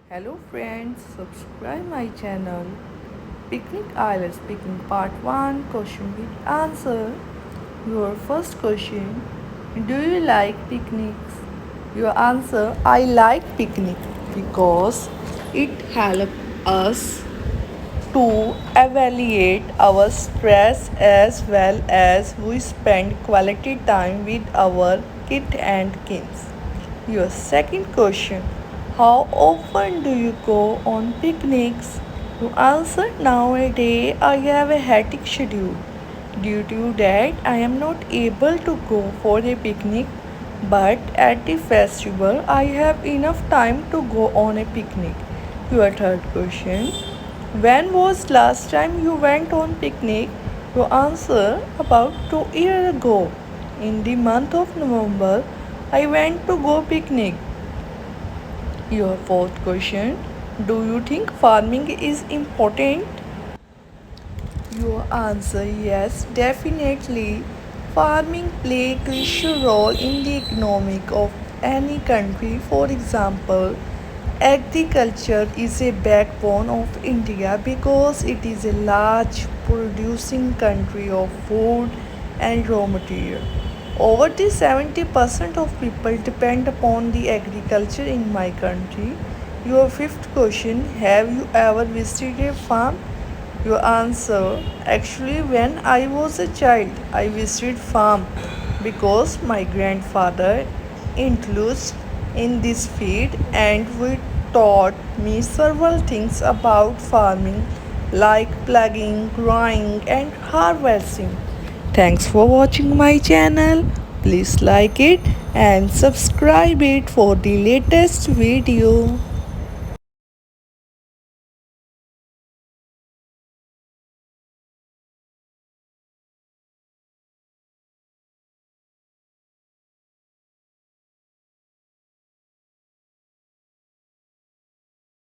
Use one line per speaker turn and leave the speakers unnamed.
Hello friends, subscribe my channel. Picnic Ielts Picnic Part 1 Question with Answer. Your first question: do you like picnics? Your answer: I like picnic because it helps us to evaluate our stress as well as we spend quality time with our kid and kids. Your second question: how often do you go on picnics? To answer: nowadays I have a hectic schedule. Due to that, I am not able to go for a picnic, but at the festival, I have enough time to go on a picnic. Your third question: when was last time you went on picnic? To answer: about 2 years ago. In the month of November, I went to go picnic. Your fourth question: do you think farming is important? Your answer: yes, definitely. Farming play a crucial role in the economic of any country. For example, agriculture is a backbone of India because it is a large producing country of food and raw material. Over the 70% of people depend upon the agriculture in my country. Your fifth question: have you ever visited a farm? Your answer: actually, when I was a child, I visited farm because my grandfather includes in this field and we taught me several things about farming like plugging, growing and harvesting. Thanks for watching my channel. Please like it and subscribe it for the latest video.